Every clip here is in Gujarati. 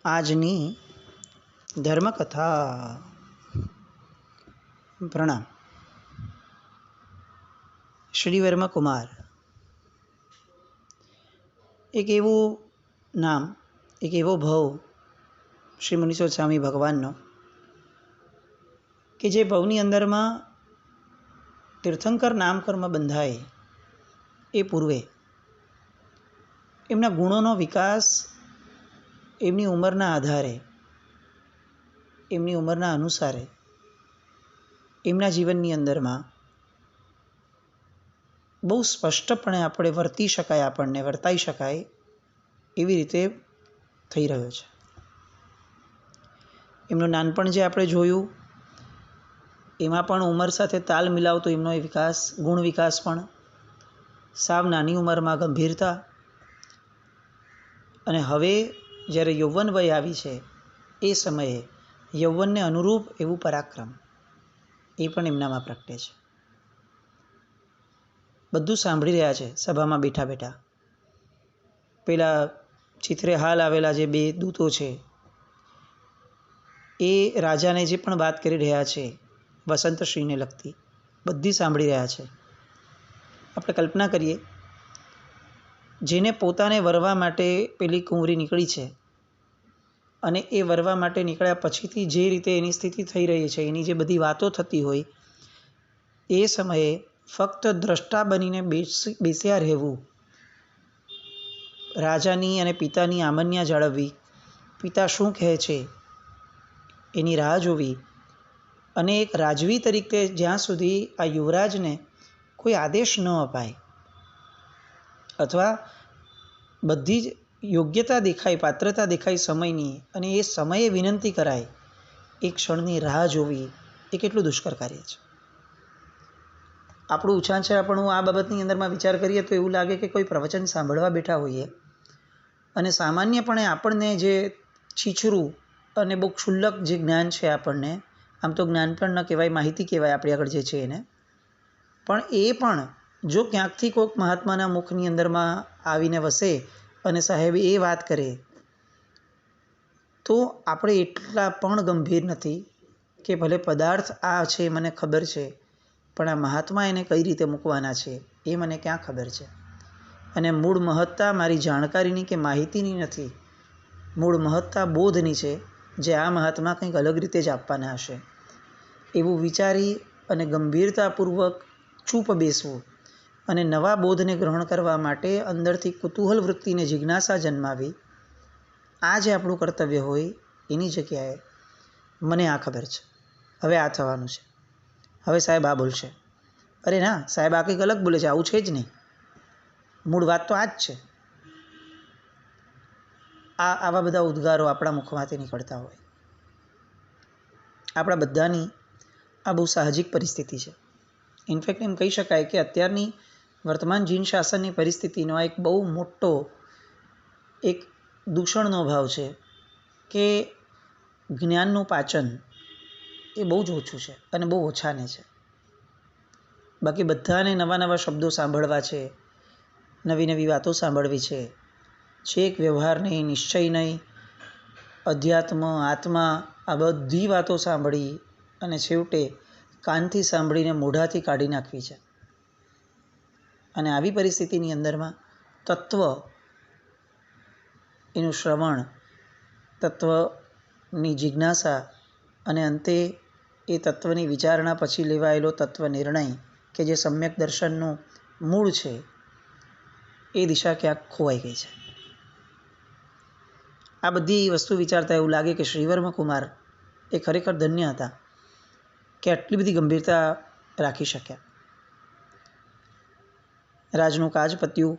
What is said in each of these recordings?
આજની ધર્મકથા. પ્રણામ. શ્રીવર્મ કુમાર એક એવું નામ, એક એવો ભવ શ્રી મુનીશ્વર સ્વામી ભગવાનનો કે જે ભવની અંદરમાં તીર્થંકર નામકર્મ બંધાય એ પૂર્વે એમના ગુણોનો વિકાસ એમની ઉંમરના આધારે, એમની ઉંમરના અનુસારે એમના જીવનની અંદરમાં બહુ સ્પષ્ટપણે આપણે વર્તાઈ શકાય એવી રીતે થઈ રહ્યો છે. એમનું નાનપણ જે આપણે જોયું એમાં પણ ઉંમર સાથે તાલ મિલાવતો એમનો એ વિકાસ, ગુણ વિકાસ પણ સાવ નાની ઉંમરમાં ગંભીરતા, અને હવે જ્યારે યૌવન વય આવી છે એ સમયે યૌવનને અનુરૂપ એવું પરાક્રમ એ પણ એમનામાં પ્રગટે છે. બધું સાંભળી રહ્યા છે સભામાં બેઠા બેઠા. પેલા ચિત્રે હાલ આવેલા જે બે દૂતો છે એ રાજાને જે પણ વાત કરી રહ્યા છે વસંતશ્રીને લગતી, બધી સાંભળી રહ્યા છે. આપણે કલ્પના કરીએ, જેને પોતાને વરવા માટે પેલી કુંવરી નીકળી છે અને એ વરવા માટે નીકળ્યા પછીથી જે રીતે એની સ્થિતિ થઈ રહી છે, એની જે બધી વાતો થતી હોય, એ સમયે ફક્ત દ્રષ્ટા બનીને બેસ્યા રહેવું, રાજાની અને પિતાની આમન્યા જાળવવી, પિતા શું કહે છે એની રાહ જોવી, અને એક રાજવી તરીકે જ્યાં સુધી આ યુવરાજને કોઈ આદેશ ન અપાય અથવા બધી જ યોગ્યતા દેખાય, પાત્રતા દેખાય સમયની, અને એ સમયે વિનંતી કરાય, એક ક્ષણની રાહ જોવી, એ કેટલું દુષ્કર કાર્ય છે. આપણું ઉછાંછરાપણું આ બાબતની અંદરમાં વિચાર કરીએ તો એવું લાગે કે કોઈ પ્રવચન સાંભળવા બેઠા હોઈએ અને સામાન્યપણે આપણને જે છીછરું અને બહુ ક્ષુલ્લક જે જ્ઞાન છે, આપણને આમ તો જ્ઞાન પણ ન કહેવાય, માહિતી કહેવાય આપણી આગળ જે છે એને, પણ એ પણ જો ક્યાંકથી કોઈક મહાત્માના મુખની અંદરમાં આવીને વસે અને સાહેબ એ વાત કરે તો આપણે એટલા પણ ગંભીર નથી કે ભલે પદાર્થ આ છે મને ખબર છે, પણ આ મહાત્મા એને કઈ રીતે મૂકવાના છે એ મને ક્યાં ખબર છે. અને મૂળ મહત્તા મારી જાણકારીની કે માહિતીની નથી, મૂળ મહત્તા બોધની છે, જે આ મહાત્મા કંઈક અલગ રીતે જ આપવાના હશે એવું વિચારી અને ગંભીરતાપૂર્વક ચૂપ બેસવું અને નવા બોધને ગ્રહણ કરવા માટે અંદરથી કુતૂહલ વૃત્તિને જિજ્ઞાસા જન્માવી, આ જે આપણું કર્તવ્ય હોય એની જગ્યાએ મને આ ખબર છે, હવે આ થવાનું છે, હવે સાહેબ આ બોલશે, અરે ના સાહેબ આ કંઈક અલગ બોલે છે, આવું છે જ નહીં, મૂળ વાત તો આ જ છે. આવા બધા ઉદ્ગારો આપણા મુખમાંથી નીકળતા હોય. આપણા બધાની આ બહુ સાહજિક પરિસ્થિતિ છે. ઇનફેક્ટ એમ કહી શકાય કે અત્યારની વર્તમાન જીન શાસનની પરિસ્થિતિનો એક બહુ મોટો એક દૂષણનો ભાવ છે કે જ્ઞાનનું પાચન એ બહુ જ ઓછું છે અને બહુ ઓછાને છે. બાકી બધાને નવા નવા શબ્દો સાંભળવા છે, નવી નવી વાતો સાંભળવી છે, છેક વ્યવહાર નહીં, નિશ્ચય નહીં, અધ્યાત્મ, આત્મા, આ બધી વાતો સાંભળી અને છેવટે કાનથી સાંભળીને મોઢાથી કાઢી નાખવી છે. અને આવી પરિસ્થિતિની અંદરમાં તત્વ એનું શ્રવણ, તત્વની જિજ્ઞાસા અને અંતે એ તત્વની વિચારણા પછી લેવાયેલો તત્વ નિર્ણય કે જે સમ્યક દર્શનનું મૂળ છે, એ દિશા ક્યાંક ખોવાઈ ગઈ છે. આ બધી વસ્તુ વિચારતા એવું લાગે કે શ્રીવર્મ કુમાર એ ખરેખર ધન્ય હતા કે આટલી બધી ગંભીરતા રાખી શક્યા. રાજનું કાજ પત્યું,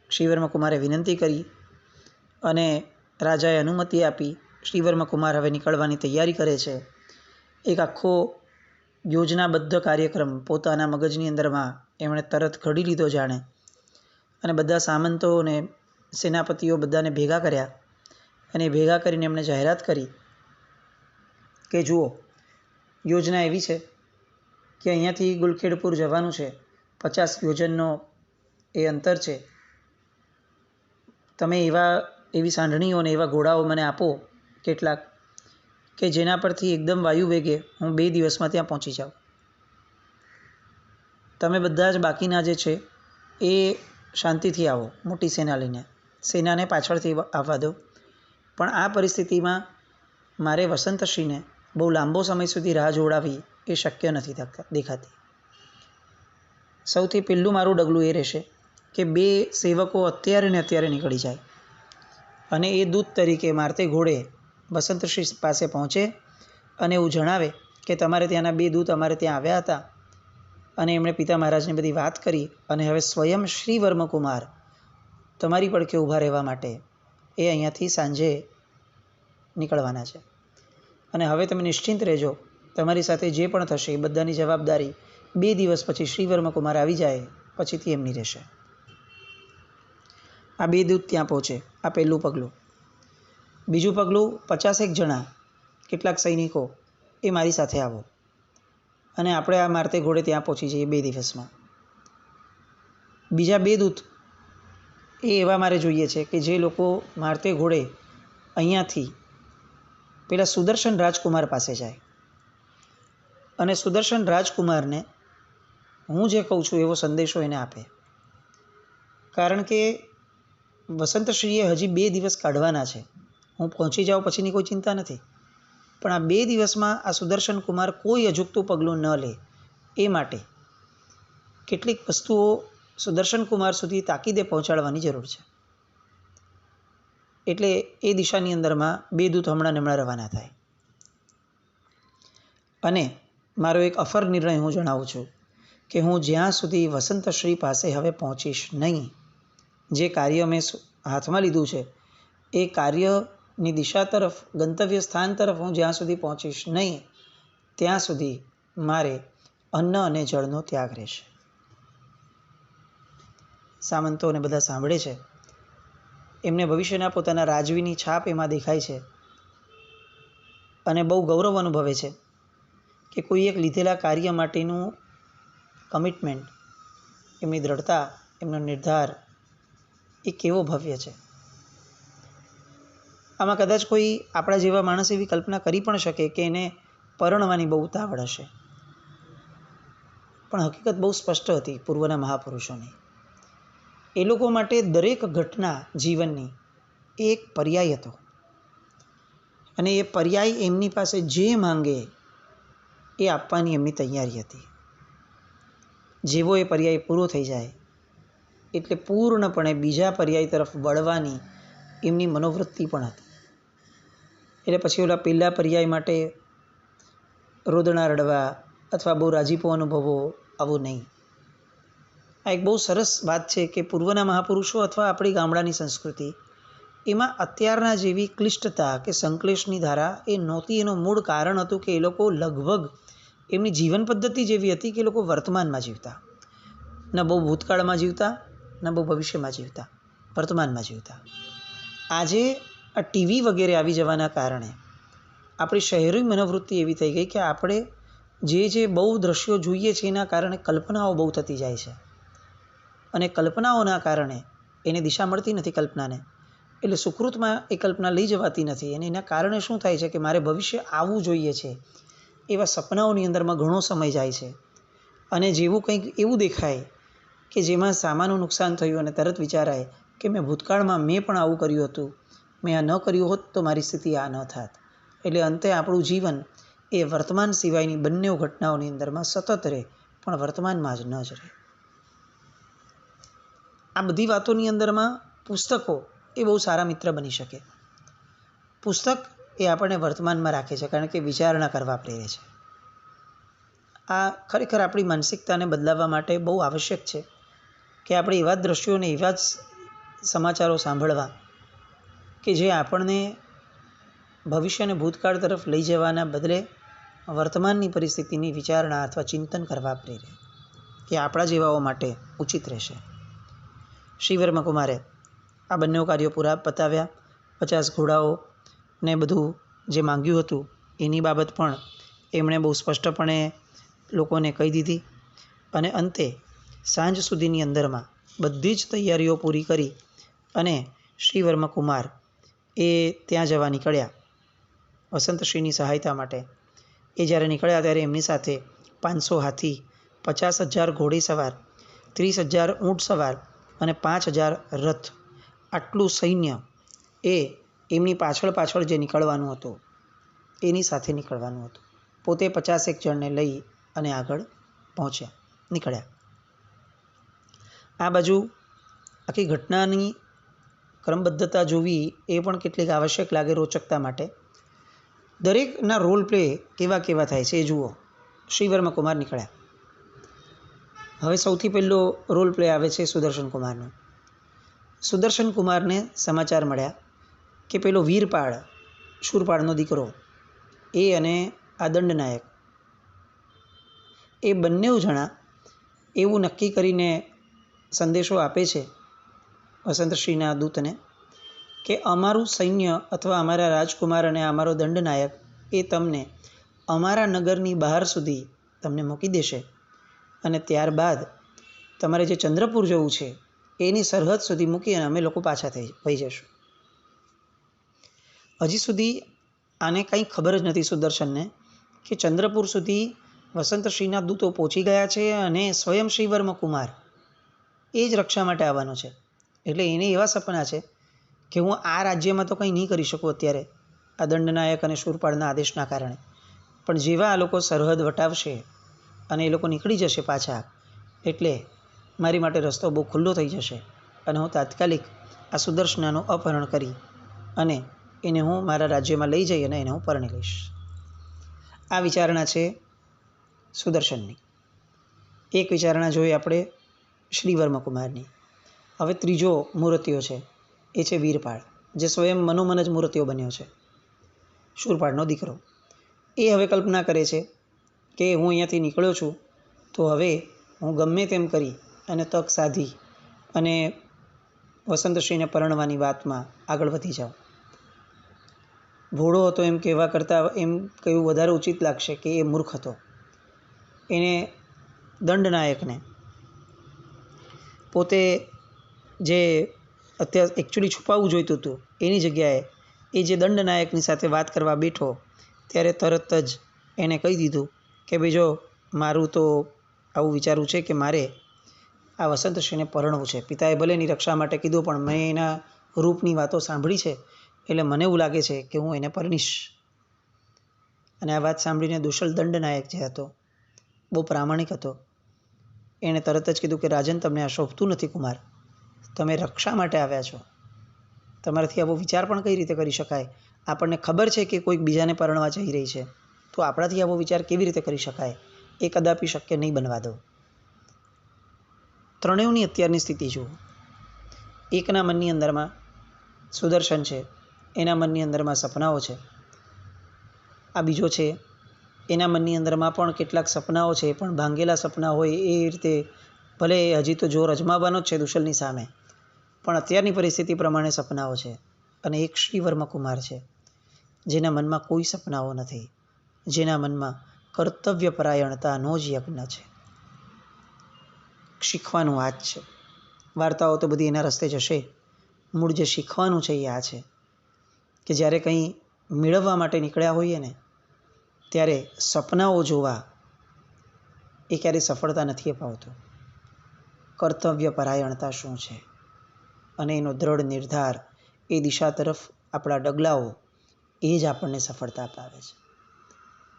શ્રીવર્મ કુમારે વિનંતી કરી અને રાજાએ અનુમતિ આપી. શ્રીવર્મ કુમાર હવે નીકળવાની તૈયારી કરે છે. એક આખો યોજનાબદ્ધ કાર્યક્રમ પોતાના મગજની અંદરમાં એમણે તરત ઘડી લીધો જાણે, અને બધા સામંતો અને સેનાપતિઓ બધાને ભેગા કર્યા અને ભેગા કરીને એમણે જાહેરાત કરી કે જુઓ, યોજના એવી છે કે અહીંયાથી ગુલખેડપુર જવાનું છે, 50 યોજનનો એ અંતર છે, તમે એવા એવી સાંઢણીઓ અને એવા ઘોડાઓ મને આપો કેટલાક, કે જેના પરથી એકદમ વાયુ વેગે હું 2 દિવસમાં ત્યાં પહોંચી જાઉં. તમે બધા જ બાકીના જે છે એ શાંતિથી આવો, મોટી સેના લઈને. સેનાને પાછળથી આવવા દો. પણ આ પરિસ્થિતિમાં મારે વસંતશ્રીને બહુ લાંબો સમય સુધી રાહ જોડાવી એ શક્ય નથી દેખાતી. સૌથી પહેલું મારું ડગલું એ રહેશે કે 2 સેવકો અત્યારે ને અત્યારે નીકળી જાય અને એ દૂત તરીકે મારતે ઘોડે વસંતશ્રી પાસે પહોંચે અને એવું જણાવે કે તમારે ત્યાંના 2 દૂત અમારે ત્યાં આવ્યા હતા અને એમણે પિતા મહારાજની બધી વાત કરી અને હવે સ્વયં શ્રી વર્મકુમાર તમારી પડખે ઊભા રહેવા માટે એ અહીંયાથી સાંજે નીકળવાના છે. અને હવે તમે નિશ્ચિંત રહેજો, તમારી સાથે જે પણ થશે એ બધાની જવાબદારી 2 દિવસ પછી શ્રી વર્મકુમાર આવી જાય પછીથી એમની રહેશે. આ 2 દૂત ત્યાં પહોંચે. આ પહેલું પગલું. બીજું પગલું, 50 જણા કેટલાક સૈનિકો એ મારી સાથે આવો અને આપણે આ મારતે ઘોડે ત્યાં પહોંચી જઈએ 2 દિવસમાં. બીજા 2 દૂત એ એવા મારે જોઈએ છે કે જે લોકો મારતે ઘોડે અહીંયાથી પેલા સુદર્શન રાજકુમાર પાસે જાય અને સુદર્શન રાજકુમારને હું જે કહું છું એવો સંદેશો એને આપે. કારણ કે વસંતશ્રીએ હજી 2 દિવસ કાઢવાના છે. હું પહોંચી જાઉં પછીની કોઈ ચિંતા નથી, પણ આ 2 દિવસમાં આ સુદર્શન કુમાર કોઈ અજુગતું પગલું ન લે એ માટે કેટલીક વસ્તુઓ સુદર્શન કુમાર સુધી તાકીદે પહોંચાડવાની જરૂર છે. એટલે એ દિશાની અંદરમાં 2 દૂત હમણાં રવાના થાય. અને મારો એક અફર નિર્ણય હું જણાવું છું કે હું જ્યાં સુધી વસંતશ્રી પાસે હવે પહોંચીશ નહીં, જે કાર્ય મેં હાથમાં લીધું છે એ કાર્યની દિશા તરફ, ગંતવ્ય સ્થાન તરફ હું જ્યાં સુધી પહોંચીશ નહીં ત્યાં સુધી મારે અન્ન અને જળનો ત્યાગ રહેશે. સામંતો અને બધા સાંભળે છે. એમને ભવિષ્યના પોતાના રાજવીની છાપ એમાં દેખાય છે અને બહુ ગૌરવ અનુભવે છે કે કોઈ એક લીધેલા કાર્ય માટેનું કમિટમેન્ટ, એમની દ્રઢતા, એમનો નિર્ધાર એ કેવો ભવ્ય છે. આમાં કદાચ કોઈ આપણા જેવા માણસ એવી કલ્પના કરી પણ શકે કે એને પરણવાની બહુ ઉતાવળ હશે, પણ હકીકત બહુ સ્પષ્ટ હતી પૂર્વના મહાપુરુષોની. એ લોકો માટે દરેક ઘટના જીવનની એ એક પર્યાય હતો અને એ પર્યાય એમની પાસે જે માંગે એ આપવાની એમની તૈયારી હતી. જેવો એ પર્યાય પૂરો થઈ જાય એટલે પૂર્ણપણે બીજા પર્યાય તરફ વળવાની એમની મનોવૃત્તિ પણ હતી. એટલે પછી ઓલા પહેલા પર્યાય માટે રોદણા રડવા અથવા બહુ રાજીપો અનુભવો આવું નહીં. આ એક બહુ સરસ વાત છે કે પૂર્વના મહાપુરુષો અથવા આપણી ગામડાની સંસ્કૃતિ એમાં અત્યારના જેવી ક્લિષ્ટતા કે સંશ્લેષની ધારા એ નહોતી. એનું મૂળ કારણ હતું કે એ લોકો લગભગ એમની જીવન પદ્ધતિ જેવી હતી કે એ લોકો વર્તમાનમાં જીવતા, ન બહુ ભૂતકાળમાં જીવતા, ન બહુ ભવિષ્યમાં જીવતા, વર્તમાનમાં જીવતા. આજે આ ટીવી વગેરે આવી જવાના કારણે આપણી શહેરી મનોવૃત્તિ એવી થઈ ગઈ કે આપણે જે બહુ દ્રશ્યો જોઈએ છીએ એના કારણે કલ્પનાઓ બહુ થતી જાય છે અને કલ્પનાઓના કારણે એને દિશા મળતી નથી કલ્પનાને. એટલે સુકૃતમાં એ કલ્પના લઈ જવાતી નથી અને એના કારણે શું થાય છે કે મારે ભવિષ્ય આવવું જોઈએ છે એવા સપનાઓની અંદરમાં ઘણો સમય જાય છે અને જેવું કંઈક એવું દેખાય કે જેમાં સામાનું નુકસાન થયું અને તરત વિચારાય કે મેં ભૂતકાળમાં મેં પણ આવું કર્યું હતું, મેં આ ન કર્યું હોત તો મારી સ્થિતિ આ ન થાત. એટલે અંતે આપણું જીવન એ વર્તમાન સિવાયની બંને ઘટનાઓની અંદરમાં સતત રહે, પણ વર્તમાનમાં જ ન જ રહે. આ બધી વાતોની અંદરમાં પુસ્તકો એ બહુ સારા મિત્ર બની શકે. પુસ્તક એ આપણને વર્તમાનમાં રાખે છે કારણ કે વિચારણા કરવા પ્રેરે છે. આ ખરેખર આપણી માનસિકતાને બદલાવવા માટે બહુ આવશ્યક છે કે આપણે એવા જ દ્રશ્યોને, એવા જ સમાચારો સાંભળવા કે જે આપણને ભવિષ્ય અને ભૂતકાળ તરફ લઈ જવાના બદલે વર્તમાનની પરિસ્થિતિની વિચારણા અથવા ચિંતન કરવા પ્રેરે, કે આપણા જેવાઓ માટે ઉચિત રહેશે. શ્રી વર્મકુમારે આ બંને કાર્યો પૂરા પતાવ્યા. 50 ઘોડાઓને બધું જે માંગ્યું હતું એની બાબત પણ એમણે બહુ સ્પષ્ટપણે લોકોને કહી દીધી અને અંતે સાંજ સુધીની અંદરમાં બધી જ તૈયારીઓ પૂરી કરી અને શ્રીવર્મકુમાર એ ત્યાં જવા નીકળ્યા વસંતશ્રીની સહાયતા માટે. એ જ્યારે નીકળ્યા ત્યારે એમની સાથે 500 હાથી, 50,000 ઘોડેસવાર, 30,000 ઊંટ સવાર અને 5,000 રથ, આટલું સૈન્ય એ એમની પાછળ જે નીકળવાનું હતું એની સાથે નીકળવાનું હતું. પોતે 50 જણને લઈ અને આગળ નીકળ્યા. આ બાજુ આખી ઘટનાની ક્રમબદ્ધતા જોવી એ પણ કેટલીક આવશ્યક લાગે રોચકતા માટે. દરેકના રોલ પ્લે કેવા થાય છે એ જુઓ. શ્રીવર્મકુમાર નીકળ્યા. હવે સૌથી પહેલો રોલ પ્લે આવે છે સુદર્શનકુમારનો. સુદર્શનકુમારને સમાચાર મળ્યા કે પેલો વીરપાળ, શૂરપાળનો દીકરો, એ અને આ દંડનાયક એ બંને જણા એવું નક્કી કરીને સંદેશો આપે છે વસંતશ્રીના દૂતને કે અમારું સૈન્ય અથવા અમારા રાજકુમાર અને અમારો દંડનાયક એ તમને અમારા નગરની બહાર સુધી તમને મૂકી દેશે અને ત્યારબાદ તમારે જે ચંદ્રપુર જવું છે એની સરહદ સુધી મૂકી અને અમે લોકો પાછા થઈ જશું. હજી સુધી આને કંઈ ખબર જ નથી સુદર્શનને કે ચંદ્રપુર સુધી વસંતશ્રીના દૂતો પહોંચી ગયા છે અને સ્વયં શ્રીવર્મકુમાર એ જ રક્ષા માટે આવવાનો છે. એટલે એને એવા સપના છે કે હું આ રાજ્યમાં તો કંઈ નહીં કરી શકું અત્યારે આ દંડનાયક અને શૂરપાળના આદેશના કારણે, પણ જેવા આ લોકો સરહદ વટાવશે અને એ લોકો નીકળી જશે પાછા, એટલે મારી માટે રસ્તો બહુ ખુલ્લો થઈ જશે અને હું તાત્કાલિક આ સુદર્શનાનું અપહરણ કરી અને એને હું મારા રાજ્યમાં લઈ જઈ અને એને હું પરણી લઈશ. આ વિચારણા છે સુદર્શનની. એક વિચારણા જોઈએ આપણે શ્રીવર્મકુમારની. હવે ત્રીજો મૂર્તિઓ છે એ છે વીરપાળ, જે સ્વયં મનોમન જ મૂર્તિઓ બન્યો છે, શૂરપાળનો દીકરો. એ હવે કલ્પના કરે છે કે હું અહીંયાથી નીકળ્યો છું તો હવે હું ગમે તેમ કરી અને તક સાધી અને વસંતશ્રીને પરણવાની વાતમાં આગળ વધી જાઉં. ભોળો હતો એમ કહેવા કરતાં એમ કહેવું વધારે ઉચિત લાગશે કે એ મૂર્ખ હતો. એને દંડનાયકને પોતે જે અત્યારે એકચ્યુઅલી છુપાવવું જોઈતું હતું એની જગ્યાએ એ જે દંડનાયકની સાથે વાત કરવા બેઠો ત્યારે તરત જ એને કહી દીધું કે ભાઈ જો મારું તો આવું વિચારવું છે કે મારે આ વસંતશ્રીને પરણવું છે. પિતાએ ભલે એની રક્ષા માટે કીધું પણ મેં એના રૂપની વાતો સાંભળી છે એટલે મને એવું લાગે છે કે હું એને પરણીશ. અને આ વાત સાંભળીને દુશલ દંડનાયક જે હતો બહુ પ્રામાણિક હતો. એણે તરત જ કીધું કે રાજન, તમને આ શોભતું નથી કુમાર. તમે રક્ષા માટે આવ્યા છો, તમારાથી આવો વિચાર પણ કઈ રીતે કરી શકાય? આપણને ખબર છે કે કોઈક બીજાને પરણવા જઈ રહી છે, તો આપણાથી આવો વિચાર કેવી રીતે કરી શકાય? એ કદાપી શક્ય નહીં બનવા દો. ત્રણેયની અત્યારની સ્થિતિ જુઓ. એકના મનની અંદરમાં સુદર્શન છે, એના મનની અંદરમાં સપનાઓ છે. આ બીજો છે, એના મનની અંદરમાં પણ કેટલાક સપનાઓ છે, પણ ભાંગેલા સપના હોય એ રીતે. ભલે હજી તો જોર અજમાવવાનો જ છે દુશલની સામે, પણ અત્યારની પરિસ્થિતિ પ્રમાણે સપનાઓ છે. અને એક શ્રીવર્મકુમાર છે જેના મનમાં કોઈ સપનાઓ નથી, જેના મનમાં કર્તવ્યપરાયણતાનો જ યજ્ઞ છે. શીખવાનું આ જ છે. વાર્તાઓ તો બધી એના રસ્તે જશે, મૂળ જે શીખવાનું છે એ આ છે કે જ્યારે કંઈ મેળવવા માટે નીકળ્યા હોઈએ ને ત્યારે સપનાઓ જોવા એ ક્યારેય સફળતા નથી અપાવતું. કર્તવ્યપરાયણતા શું છે અને એનો દ્રઢ નિર્ધાર, એ દિશા તરફ આપણા ડગલાઓ, એ જ આપણને સફળતા અપાવે છે.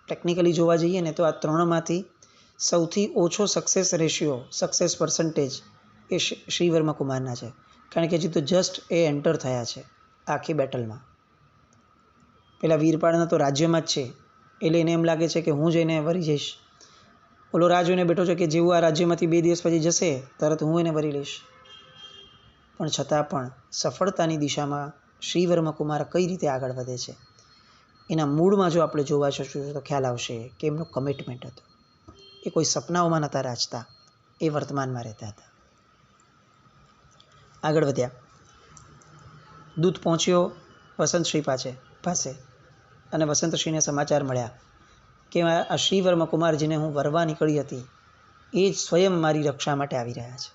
ટેકનિકલી જોવા જઈએ ને તો આ ત્રણમાંથી સૌથી ઓછો સક્સેસ રેશિયો, સક્સેસ પર્સન્ટેજ એ શ્રીવર્મકુમારના છે. કારણ કે હજી તો જસ્ટ એ એન્ટર થયા છે આખી બેટલમાં. પેલા વીરપાળના તો રાજ્યમાં જ છે એટલે એને એમ લાગે છે કે હું જઈને વરી જઈશ. ઓલો રાહ જોઈને બેઠો છે કે જેવું આ રાજ્યમાંથી 2 દિવસ પછી જશે તરત હું એને વરી લઈશ. પણ છતાં પણ સફળતાની દિશામાં શ્રીવર્મકુમાર કઈ રીતે આગળ વધે છે એના મૂળમાં જો આપણે જોવા જશું તો ખ્યાલ આવશે કે એમનું કમિટમેન્ટ હતું. એ કોઈ સપનાઓમાં નહોતા રાચતા, એ વર્તમાનમાં રહેતા હતા. આગળ વધ્યા. દૂત પહોંચ્યો વસંતશ્રી પાસે અને વસંતશ્રીને સમાચાર મળ્યા કે આ શ્રીવર્મકુમાર જેને હું વરવા નીકળી હતી એ જ સ્વયં મારી રક્ષા માટે આવી રહ્યા છે.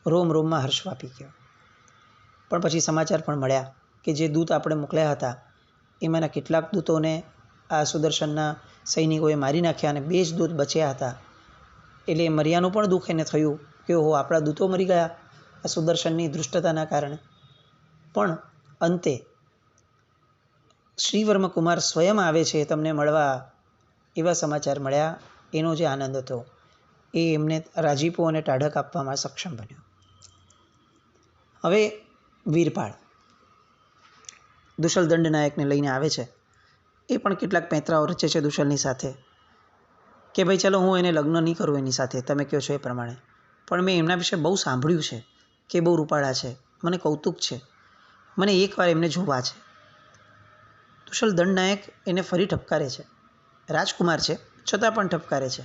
રોમ રોમમાં હર્ષ વાપી ગયો. પણ પછી સમાચાર પણ મળ્યા કે જે દૂત આપણે મોકલ્યા હતા એમાંના કેટલાક દૂતોને આ સુદર્શનના સૈનિકોએ મારી નાખ્યા અને 2 જ દૂત બચ્યા હતા. એટલે એ મર્યાનું પણ દુઃખ એને થયું કે ઓહો, આપણા દૂતો મરી ગયા આ સુદર્શનની દૃષ્ટતાના કારણે. પણ અંતે શ્રીવર્મકુમાર સ્વયં આવે છે તમને મળવા, એવા સમાચાર મળ્યા. એનો જે આનંદ હતો એ એમને રાજીપો અને ટાઢક આપવામાં સક્ષમ બન્યો. હવે વીરપાળ દુશલ દંડનાયકને લઈને આવે છે. એ પણ કેટલાક પેંતરાઓ રચે છે દુશલની સાથે કે ભાઈ ચાલો હું એને લગ્ન નહીં કરું એની સાથે, તમે કહો છો એ પ્રમાણે, પણ મેં એમના વિશે બહુ સાંભળ્યું છે કે બહુ રૂપાળા છે, મને કૌતુક છે, મને એકવાર એમને જોવા છે. દુશલ દંડનાયક એને ફરી ઠપકારે છે. રાજકુમાર છે છતાં પણ ઠપકારે છે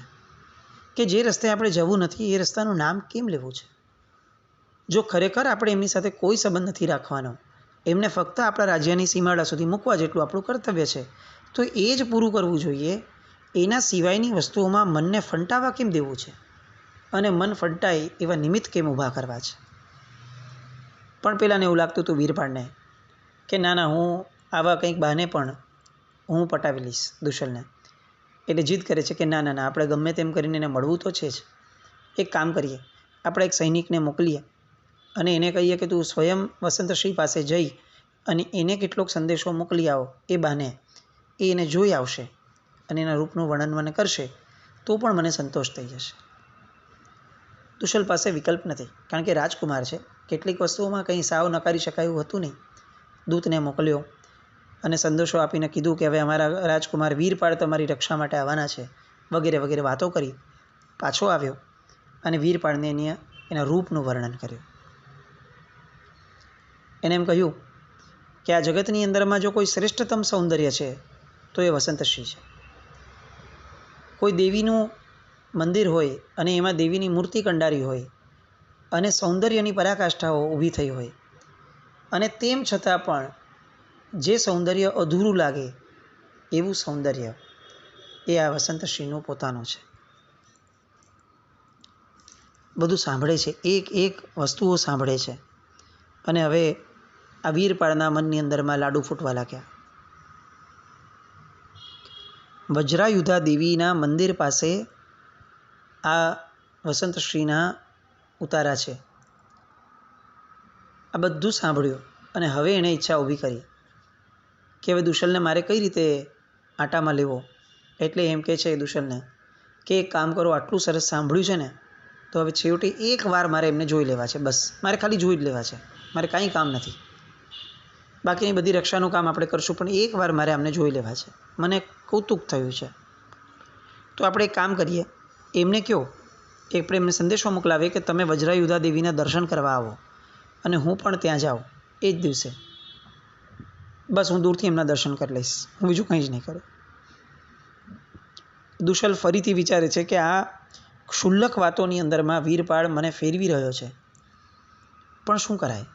કે જે રસ્તે આપણે જવું નથી એ રસ્તાનું નામ કેમ લેવું છે? જો ખરેખર આપણે એમની સાથે કોઈ સંબંધ નથી રાખવાનો, એમને ફક્ત આપણા રાજ્યની સીમાડા સુધી મૂકવા જેટલું આપણું કર્તવ્ય છે, તો એ જ પૂરું કરવું જોઈએ. એના સિવાયની વસ્તુઓમાં મનને ફંટાવા કેમ દેવું છે અને મન ફંટાય એવા નિમિત્ત કેમ ઊભા કરવા છે? પણ પેલાને એવું લાગતું હતું વીરપાળને કે ના ના, હું આવા કંઈક બહાને પણ હું પટાવી લઈશ દુશલને. એટલે જીદ કરે છે કે ના ના ના, આપણે ગમે તેમ કરીને એને મળવું તો છે જ. એક કામ કરીએ, આપણે એક સૈનિકને મોકલીએ અને એને કહીએ કે તું સ્વયં વસંતશ્રી પાસે જઈ અને એને કેટલોક સંદેશો મોકલી આવો. એ બહાને એ એને જોઈ આવશે અને એના રૂપનું વર્ણન મને કરશે તો પણ મને સંતોષ થઈ જશે. દુશલ પાસે વિકલ્પ નથી, કારણ કે રાજકુમાર છે. કેટલીક વસ્તુઓમાં કંઈ સાવ નકારી શકાય એવું હતું નહીં. દૂતને મોકલ્યો અને સંદેશો આપીને કીધું કે હવે અમારા રાજકુમાર વીરપાળ તમારી રક્ષા માટે આવવાના છે, વગેરે વગેરે વાતો કરી. પાછો આવ્યો અને વીરપાળને એના રૂપનું વર્ણન કર્યું. એને એમ કહ્યું કે આ જગતની અંદરમાં જો કોઈ શ્રેષ્ઠતમ સૌંદર્ય છે તો એ વસંતશ્રી છે. કોઈ દેવીનું મંદિર હોય અને એમાં દેવીની મૂર્તિ કંડારી હોય અને સૌંદર્યની પરાકાષ્ઠાઓ ઊભી થઈ હોય અને તેમ છતાં પણ જે સૌંદર્ય અધૂરું લાગે એવું સૌંદર્ય એ આ વસંતશ્રીનું પોતાનું છે. બધું સાંભળે છે, એક એક વસ્તુઓ સાંભળે છે. અને હવે આ વીરપાળના મનની અંદરમાં લાડુ ફૂટવા લાગ્યા. વજ્રાયુધા દેવીના મંદિર પાસે આ વસંતશ્રીના ઉતારા છે. આ બધું સાંભળ્યું અને હવે એણે ઈચ્છા ઊભી કરી કે હવે દુશલને મારે કઈ રીતે આટામાં લેવો. એટલે એમ કહે છે દુશલને કે એક કામ કરો, આટલું સરસ સાંભળ્યું છે ને તો હવે છેવટે એકવાર મારે એમને જોઈ લેવા છે. બસ મારે ખાલી જોઈ જ લેવા છે, મારે કાંઈ કામ નથી. બાકીની બધી રક્ષાનું કામ આપણે કરશું, પણ એકવાર મારે અમને જોઈ લેવા છે. મને કૌતુક થયું છે. તો આપણે એક કામ કરીએ, એમને કહો કે આપણે એમને સંદેશો મોકલાવીએ કે તમે વજ્રાયુધા દેવીના દર્શન કરવા આવો અને હું પણ ત્યાં જાઉં એ જ દિવસે. બસ હું દૂરથી એમના દર્શન કરી લઈશ, હું બીજું કંઈ જ નહીં કરું. દુશલ ફરીથી વિચારે છે કે આ ક્ષુલ્લક વાતોની અંદરમાં વીરપાળ મને ફેરવી રહ્યો છે, પણ શું કરાય?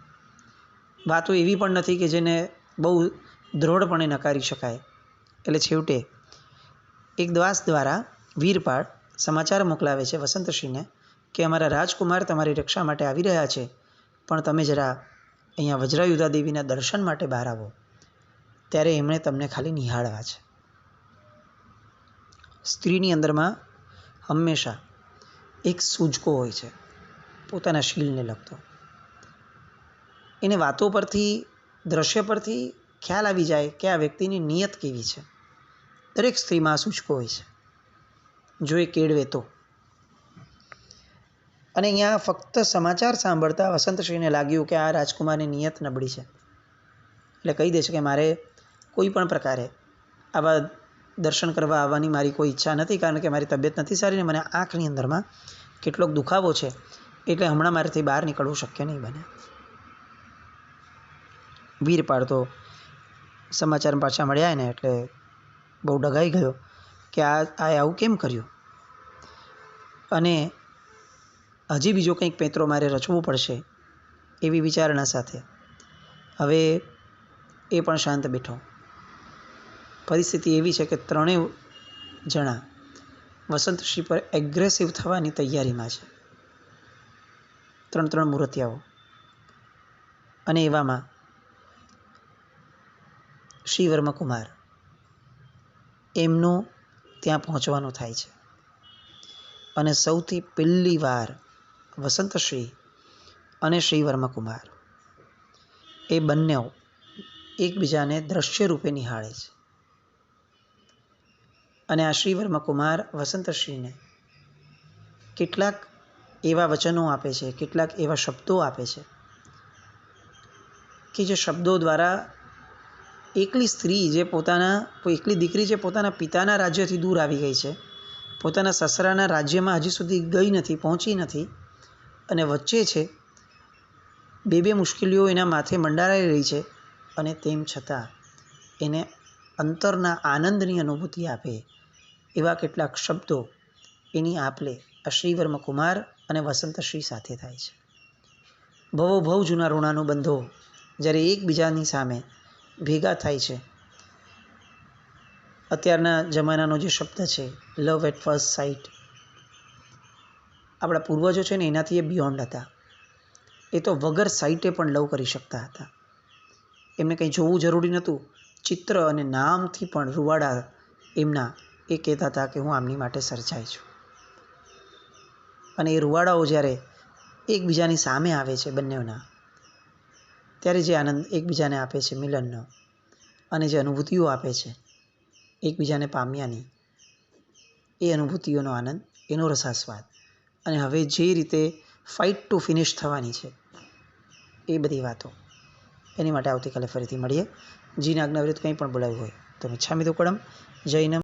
વાતો એવી પણ નથી કે જેને બહુ દ્રઢપણે નકારી શકાય. એટલે છેવટે એક દ્વાસ દ્વારા વીરપાળ સમાચાર મોકલાવે છે વસંતશ્રીને કે અમારા રાજકુમાર તમારી રક્ષા માટે આવી રહ્યા છે, પણ તમે જરા અહીંયા વજ્રાયુધા દેવીના દર્શન માટે બહાર આવો, ત્યારે એમણે તમને ખાલી નિહાળવા છે. સ્ત્રીની અંદરમાં હંમેશા એક સૂઝકો હોય છે પોતાના શીલને લગતો. એને વાતો પરથી, દ્રશ્ય પરથી ખ્યાલ આવી જાય કે આ વ્યક્તિની નિયત કેવી છે. દરેક સ્ત્રીમાં આ સૂચકો હોય છે, જો એ કેળવે તો. અને અહીંયા ફક્ત સમાચાર સાંભળતા વસંતશ્રીને લાગ્યું કે આ રાજકુમારની નિયત નબળી છે. એટલે કહી દે છે કે મારે કોઈ પણ પ્રકારે આવા દર્શન કરવા આવવાની મારી કોઈ ઈચ્છા નથી, કારણ કે મારી તબિયત નથી સારી ને મને આંખની અંદરમાં કેટલોક દુખાવો છે, એટલે હમણાં મારાથી બહાર નીકળવું શક્ય નહીં બને. વીરપાળ તો સમાચાર પાછા મળ્યા ને એટલે બહુ ડઘાઈ ગયો કે આ આવું કેમ કર્યું, અને હજી બીજો કંઈક પેંતરો મારે રચવું પડશે એવી વિચારણા સાથે હવે એ પણ શાંત બેઠો. પરિસ્થિતિ એવી છે કે ત્રણેય જણા વસંતશ્રી પર એગ્રેસિવ થવાની તૈયારીમાં છે. ત્રણ મૂર્તિયાઓ. અને એવામાં શ્રી વર્મકુમાર એમનું ત્યાં પહોંચવાનું થાય છે અને સૌથી પહેલી વાર વસંતશ્રી અને શ્રી વર્મકુમાર એ બંને એકબીજાને દ્રશ્ય રૂપે નિહાળે છે અને આ શ્રી વર્મકુમાર વસંતશ્રીને કેટલાક એવા વચનો આપે છે, કેટલાક એવા શબ્દો આપે છે કે જે શબ્દો દ્વારા એકલી સ્ત્રી જે એકલી દીકરી જે પોતાના પિતાના રાજ્યથી દૂર આવી ગઈ છે, પોતાના સસરાના રાજ્યમાં હજી સુધી ગઈ નથી, પહોંચી નથી અને વચ્ચે છે, બે મુશ્કેલીઓ એના માથે મંડારાઈ રહી છે અને તેમ છતાં એને અંતરના આનંદની અનુભૂતિ આપે એવા કેટલાક શબ્દો એની આપલે આ શ્રી વર્મકુમાર અને વસંતશ્રી સાથે થાય છે. ભવ જૂના ઋણાનું બંધો જ્યારે એકબીજાની સામે ભેગા થાય છે, અત્યારના જમાનાનો જે શબ્દ છે લવ એટ ફર્સ્ટ સાઇટ, આપણા પૂર્વજો છે ને એનાથી એ બિયોન્ડ હતા. એ તો વગર સાઇટે પણ લવ કરી શકતા હતા. એમને કંઈ જોવું જરૂરી નહોતું. ચિત્ર અને નામથી પણ રૂવાડા એમના એ કહેતા હતા કે હું આમની માટે સર્જાય છું. અને એ રૂવાડાઓ જ્યારે એકબીજાની સામે આવે છે બંનેના, ત્યારે જે આનંદ એકબીજાને આપે છે મિલનનો અને જે અનુભૂતિઓ આપે છે એકબીજાને પામ્યાની, એ અનુભૂતિઓનો આનંદ, એનો રસાસ્વાદ અને હવે જે રીતે ફાઇટ ટુ ફિનિશ થવાની છે એ બધી વાતો એની માટે આવતીકાલે ફરીથી મળીએ. જીને આજ્ઞા વિરુદ્ધ કંઈ પણ બોલાવ્યું હોય તો મિચ્છામિ દુક્કડમ. જૈનમ